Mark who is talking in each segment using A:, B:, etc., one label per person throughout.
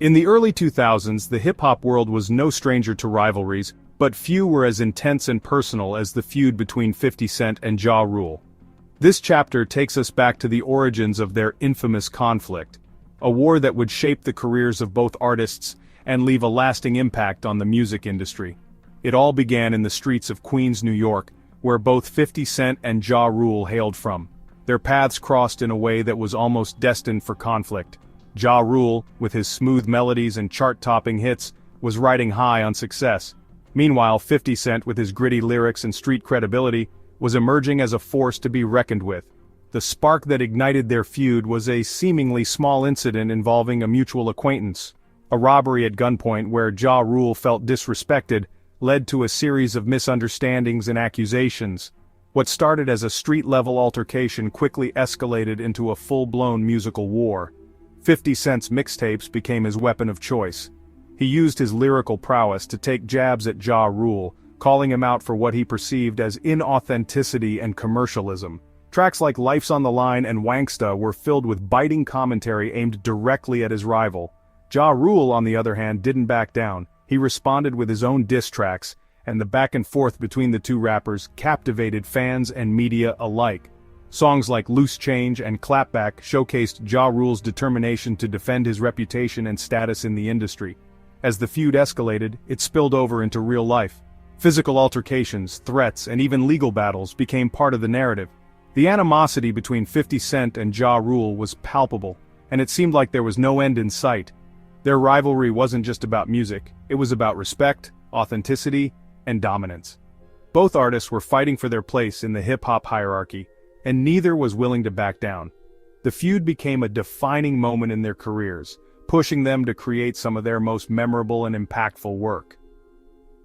A: In the early 2000s, the hip-hop world was no stranger to rivalries, but few were as intense and personal as the feud between 50 Cent and Ja Rule. This chapter takes us back to the origins of their infamous conflict, a war that would shape the careers of both artists and leave a lasting impact on the music industry. It all began in the streets of Queens, New York, where both 50 Cent and Ja Rule hailed from. Their paths crossed in a way that was almost destined for conflict. Ja Rule, with his smooth melodies and chart-topping hits, was riding high on success. Meanwhile, 50 Cent, with his gritty lyrics and street credibility, was emerging as a force to be reckoned with. The spark that ignited their feud was a seemingly small incident involving a mutual acquaintance. A robbery at gunpoint where Ja Rule felt disrespected led to a series of misunderstandings and accusations. What started as a street-level altercation quickly escalated into a full-blown musical war. 50 Cent's mixtapes became his weapon of choice. He used his lyrical prowess to take jabs at Ja Rule, calling him out for what he perceived as inauthenticity and commercialism. Tracks like Life's on the Line and Wanksta were filled with biting commentary aimed directly at his rival. Ja Rule, on the other hand, didn't back down. He responded with his own diss tracks, and the back and forth between the two rappers captivated fans and media alike. Songs like Loose Change and Clapback showcased Ja Rule's determination to defend his reputation and status in the industry. As the feud escalated, it spilled over into real life. Physical altercations, threats, and even legal battles became part of the narrative. The animosity between 50 Cent and Ja Rule was palpable, and it seemed like there was no end in sight. Their rivalry wasn't just about music, it was about respect, authenticity, and dominance. Both artists were fighting for their place in the hip-hop hierarchy, and neither was willing to back down. The feud became a defining moment in their careers, pushing them to create some of their most memorable and impactful work.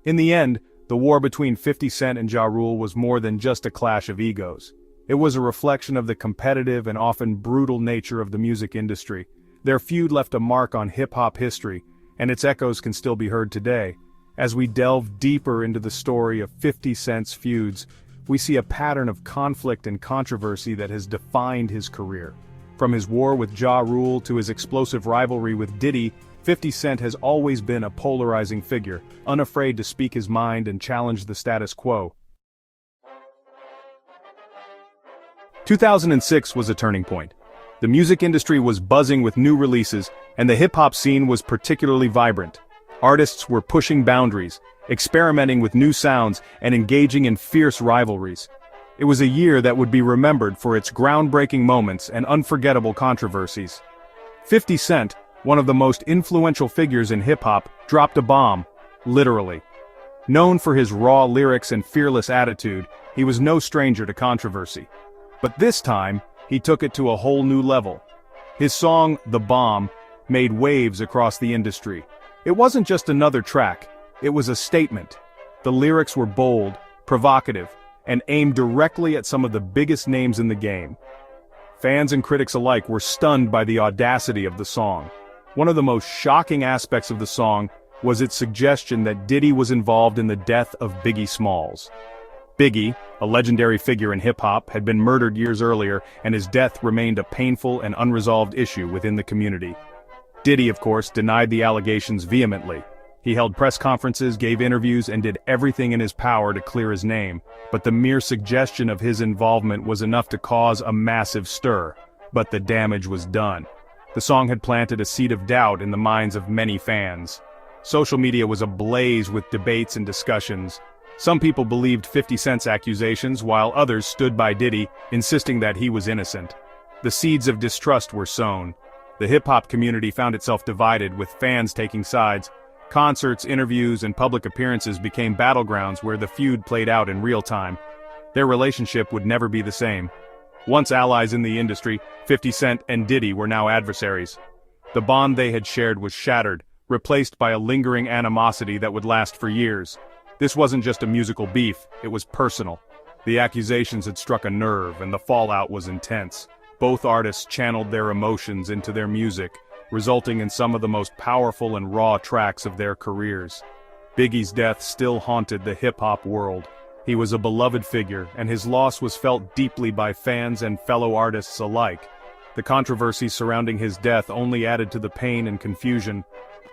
A: In the end, the war between 50 Cent and Ja Rule was more than just a clash of egos. It was a reflection of the competitive and often brutal nature of the music industry. Their feud left a mark on hip-hop history, and its echoes can still be heard today. As we delve deeper into the story of 50 Cent's feuds, we see a pattern of conflict and controversy that has defined his career. From his war with Ja Rule to his explosive rivalry with Diddy, 50 Cent has always been a polarizing figure, unafraid to speak his mind and challenge the status quo. 2006 was a turning point. The music industry was buzzing with new releases, and the hip-hop scene was particularly vibrant. Artists were pushing boundaries, experimenting with new sounds, and engaging in fierce rivalries. It was a year that would be remembered for its groundbreaking moments and unforgettable controversies. 50 Cent, one of the most influential figures in hip-hop, dropped a bomb, literally. Known for his raw lyrics and fearless attitude, he was no stranger to controversy. But this time, he took it to a whole new level. His song, The Bomb, made waves across the industry. It wasn't just another track, it was a statement. The lyrics were bold, provocative, and aimed directly at some of the biggest names in the game. Fans and critics alike were stunned by the audacity of the song. One of the most shocking aspects of the song was its suggestion that Diddy was involved in the death of Biggie Smalls. Biggie, a legendary figure in hip-hop, had been murdered years earlier, and his death remained a painful and unresolved issue within the community. Diddy, of course, denied the allegations vehemently. He held press conferences, gave interviews, and did everything in his power to clear his name, but the mere suggestion of his involvement was enough to cause a massive stir. But the damage was done. The song had planted a seed of doubt in the minds of many fans. Social media was ablaze with debates and discussions. Some people believed 50 Cent's accusations, while others stood by Diddy, insisting that he was innocent. The seeds of distrust were sown. The hip-hop community found itself divided, with fans taking sides. Concerts, interviews, and public appearances became battlegrounds where the feud played out in real time. Their relationship would never be the same. Once allies in the industry, 50 Cent and Diddy were now adversaries. The bond they had shared was shattered, replaced by a lingering animosity that would last for years. This wasn't just a musical beef, it was personal. The accusations had struck a nerve, and the fallout was intense. Both artists channeled their emotions into their music, resulting in some of the most powerful and raw tracks of their careers. Biggie's death still haunted the hip-hop world. He was a beloved figure, and his loss was felt deeply by fans and fellow artists alike. The controversy surrounding his death only added to the pain and confusion,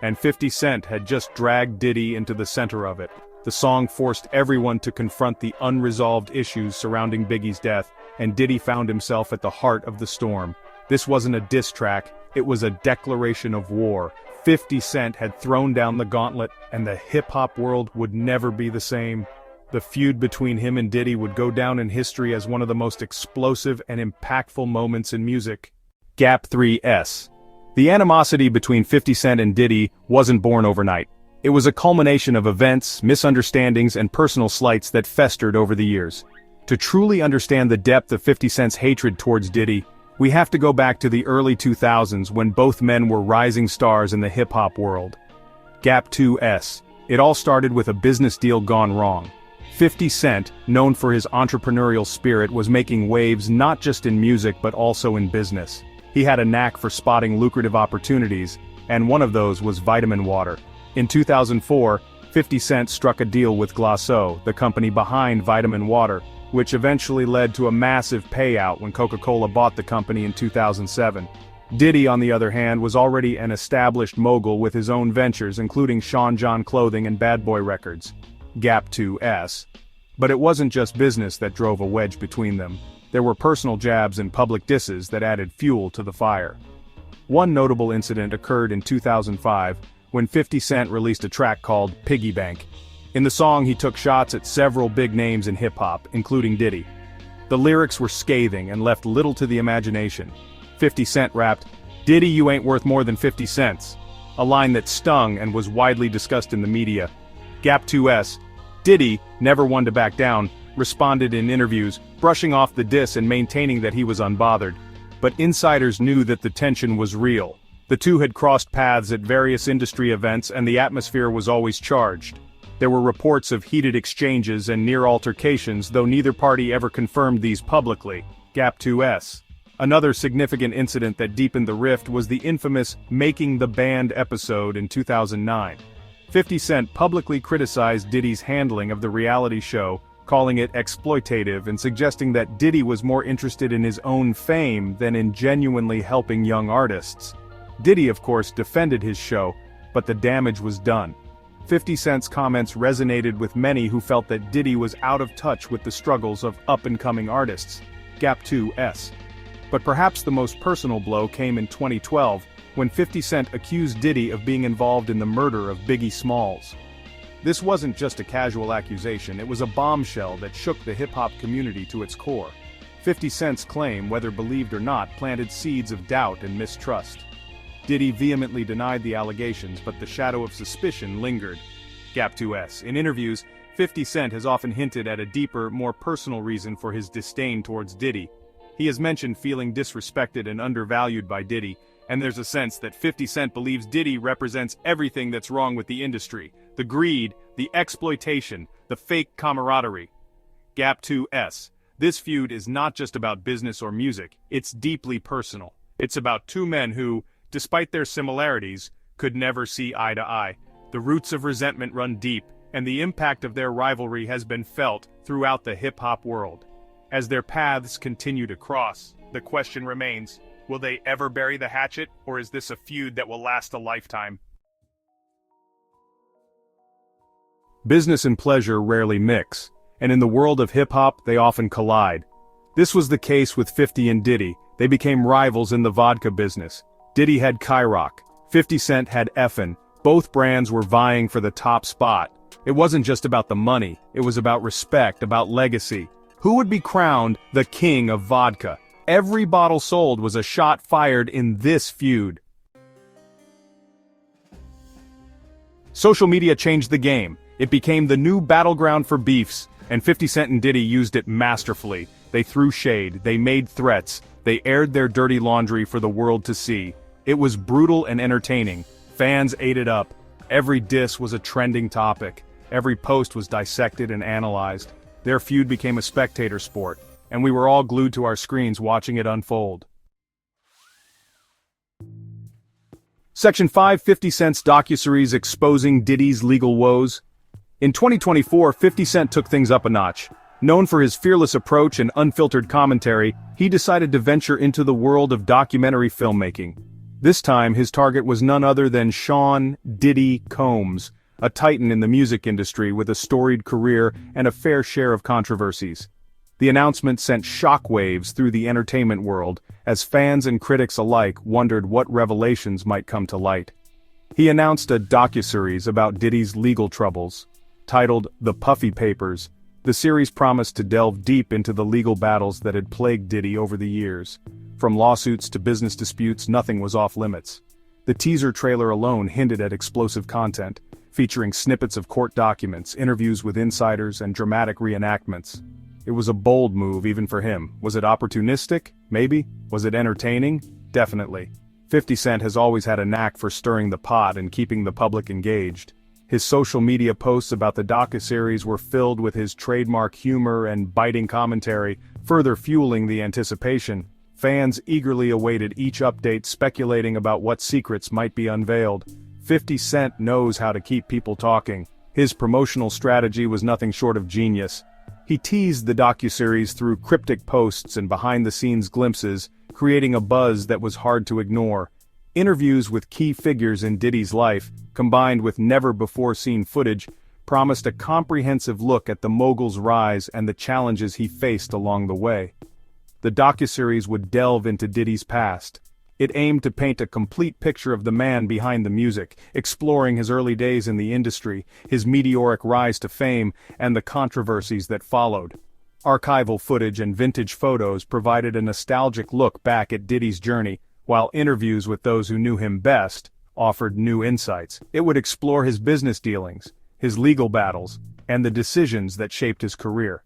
A: and 50 Cent had just dragged Diddy into the center of it. The song forced everyone to confront the unresolved issues surrounding Biggie's death, and Diddy found himself at the heart of the storm. This wasn't a diss track, it was a declaration of war. 50 Cent had thrown down the gauntlet, and the hip-hop world would never be the same. The feud between him and Diddy would go down in history as one of the most explosive and impactful moments in music. Gap 3S. The animosity between 50 Cent and Diddy wasn't born overnight. It was a culmination of events, misunderstandings, and personal slights that festered over the years. To truly understand the depth of 50 Cent's hatred towards Diddy, we have to go back to the early 2000s when both men were rising stars in the hip-hop world. Gap 2S. It all started with a business deal gone wrong. 50 Cent, known for his entrepreneurial spirit, was making waves not just in music but also in business. He had a knack for spotting lucrative opportunities, and one of those was vitamin water. In 2004, 50 Cent struck a deal with Glaceau, the company behind Vitamin Water, which eventually led to a massive payout when Coca-Cola bought the company in 2007. Diddy, on the other hand, was already an established mogul with his own ventures, including Sean John Clothing and Bad Boy Records. Gap 2S. But it wasn't just business that drove a wedge between them. There were personal jabs and public disses that added fuel to the fire. One notable incident occurred in 2005, when 50 Cent released a track called Piggy Bank. In the song he took shots at several big names in hip-hop, including Diddy. The lyrics were scathing and left little to the imagination. 50 Cent rapped, "Diddy, you ain't worth more than 50 cents. A line that stung and was widely discussed in the media. Gap 2S. Diddy, never one to back down, responded in interviews, brushing off the diss and maintaining that he was unbothered. But insiders knew that the tension was real. The two had crossed paths at various industry events and the atmosphere was always charged. There were reports of heated exchanges and near altercations, though neither party ever confirmed these publicly. Gap 2S. Another significant incident that deepened the rift was the infamous Making the Band episode in 2009. 50 Cent publicly criticized Diddy's handling of the reality show, calling it exploitative and suggesting that Diddy was more interested in his own fame than in genuinely helping young artists. Diddy, of course, defended his show, but the damage was done. 50 Cent's comments resonated with many who felt that Diddy was out of touch with the struggles of up-and-coming artists. Gap 2S. But perhaps the most personal blow came in 2012, when 50 Cent accused Diddy of being involved in the murder of Biggie Smalls. This wasn't just a casual accusation, it was a bombshell that shook the hip-hop community to its core. 50 Cent's claim, whether believed or not, planted seeds of doubt and mistrust. Diddy vehemently denied the allegations, but the shadow of suspicion lingered. Gap 2S. In interviews, 50 Cent has often hinted at a deeper, more personal reason for his disdain towards Diddy. He has mentioned feeling disrespected and undervalued by Diddy, and there's a sense that 50 Cent believes Diddy represents everything that's wrong with the industry. The greed, the exploitation, the fake camaraderie. Gap 2S. This feud is not just about business or music, it's deeply personal. It's about two men who, despite their similarities, could never see eye to eye. The roots of resentment run deep, and the impact of their rivalry has been felt throughout the hip-hop world. As their paths continue to cross, the question remains, will they ever bury the hatchet, or is this a feud that will last a lifetime? Business and pleasure rarely mix, and in the world of hip-hop, they often collide. This was the case with 50 and Diddy. They became rivals in the vodka business. Diddy had Kyrock, 50 Cent had Effin'. Both brands were vying for the top spot. It wasn't just about the money, it was about respect, about legacy. Who would be crowned the king of vodka? Every bottle sold was a shot fired in this feud. Social media changed the game. It became the new battleground for beefs, and 50 Cent and Diddy used it masterfully. They threw shade, they made threats, they aired their dirty laundry for the world to see. It was brutal and entertaining. Fans ate it up. Every diss was a trending topic. Every post was dissected and analyzed. Their feud became a spectator sport, and we were all glued to our screens watching it unfold. Section 5, 50 Cent's docuseries exposing Diddy's legal woes. In 2024, 50 Cent took things up a notch. Known for his fearless approach and unfiltered commentary, he decided to venture into the world of documentary filmmaking. This time his target was none other than Sean "Diddy" Combs, a titan in the music industry with a storied career and a fair share of controversies. The announcement sent shockwaves through the entertainment world, as fans and critics alike wondered what revelations might come to light. He announced a docuseries about Diddy's legal troubles. Titled The Puffy Papers, the series promised to delve deep into the legal battles that had plagued Diddy over the years. From lawsuits to business disputes, nothing was off limits. The teaser trailer alone hinted at explosive content, featuring snippets of court documents, interviews with insiders, and dramatic reenactments. It was a bold move even for him. Was it opportunistic? Maybe. Was it entertaining? Definitely. 50 Cent has always had a knack for stirring the pot and keeping the public engaged. His social media posts about the docuseries were filled with his trademark humor and biting commentary, further fueling the anticipation. Fans eagerly awaited each update, speculating about what secrets might be unveiled. 50 Cent knows how to keep people talking. His promotional strategy was nothing short of genius. He teased the docuseries through cryptic posts and behind-the-scenes glimpses, creating a buzz that was hard to ignore. Interviews with key figures in Diddy's life, combined with never-before-seen footage, promised a comprehensive look at the mogul's rise and the challenges he faced along the way. The docuseries would delve into Diddy's past. It aimed to paint a complete picture of the man behind the music, exploring his early days in the industry, his meteoric rise to fame, and the controversies that followed. Archival footage and vintage photos provided a nostalgic look back at Diddy's journey, while interviews with those who knew him best offered new insights. It would explore his business dealings, his legal battles, and the decisions that shaped his career.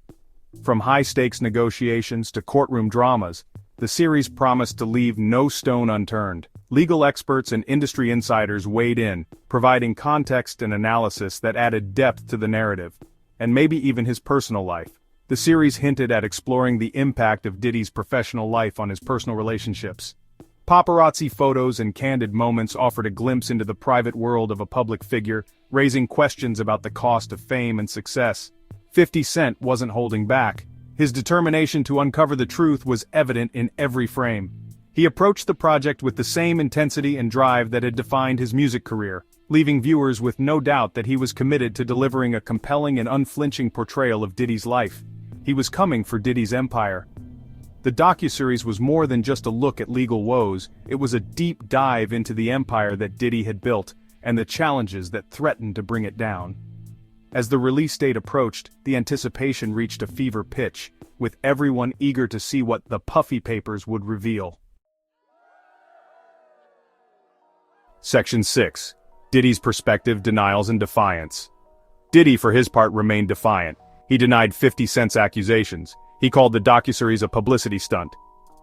A: From high-stakes negotiations to courtroom dramas, the series promised to leave no stone unturned. Legal experts and industry insiders weighed in, providing context and analysis that added depth to the narrative, and maybe even his personal life. The series hinted at exploring the impact of Diddy's professional life on his personal relationships. Paparazzi photos and candid moments offered a glimpse into the private world of a public figure, raising questions about the cost of fame and success. 50 Cent wasn't holding back. His determination to uncover the truth was evident in every frame. He approached the project with the same intensity and drive that had defined his music career, leaving viewers with no doubt that he was committed to delivering a compelling and unflinching portrayal of Diddy's life. He was coming for Diddy's empire. The docuseries was more than just a look at legal woes, it was a deep dive into the empire that Diddy had built, and the challenges that threatened to bring it down. As the release date approached, the anticipation reached a fever pitch, with everyone eager to see what the Puffy Papers would reveal. Section 6. Diddy's perspective, denials and defiance. Diddy for his part remained defiant. He denied 50 Cent's accusations. He called the docuseries a publicity stunt.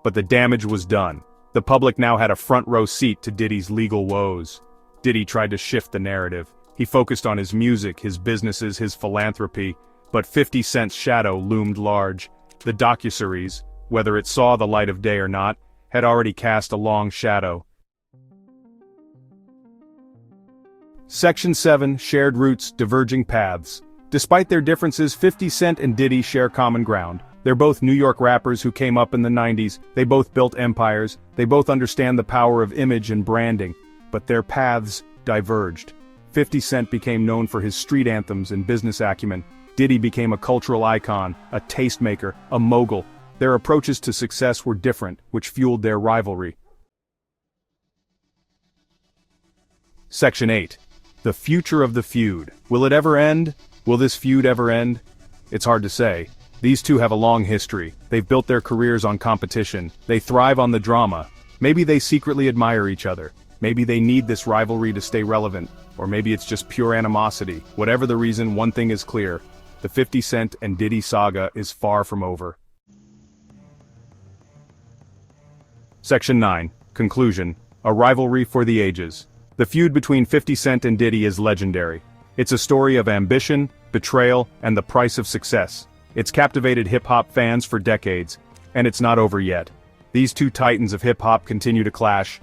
A: But the damage was done. The public now had a front-row seat to Diddy's legal woes. Diddy tried to shift the narrative. He focused on his music, his businesses, his philanthropy, but 50 Cent's shadow loomed large. The docuseries, whether it saw the light of day or not, had already cast a long shadow. Section 7. Shared roots, diverging paths. Despite their differences, 50 Cent and Diddy share common ground. They're both New York rappers who came up in the 90s, they both built empires, they both understand the power of image and branding, but their paths diverged. 50 Cent became known for his street anthems and business acumen. Diddy became a cultural icon, a tastemaker, a mogul. Their approaches to success were different, which fueled their rivalry. Section 8. The future of the feud. Will it ever end? Will this feud ever end? It's hard to say. These two have a long history. They've built their careers on competition. They thrive on the drama. Maybe they secretly admire each other. Maybe they need this rivalry to stay relevant. Or maybe it's just pure animosity. Whatever the reason, one thing is clear. The 50 Cent and Diddy saga is far from over. Section 9. Conclusion. A rivalry for the ages. The feud between 50 Cent and Diddy is legendary. It's a story of ambition, betrayal, and the price of success. It's captivated hip-hop fans for decades, and it's not over yet. These two titans of hip-hop continue to clash.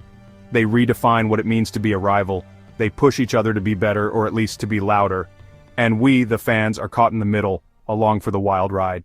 A: They redefine what it means to be a rival. They push each other to be better, or at least to be louder. And we, the fans, are caught in the middle, along for the wild ride.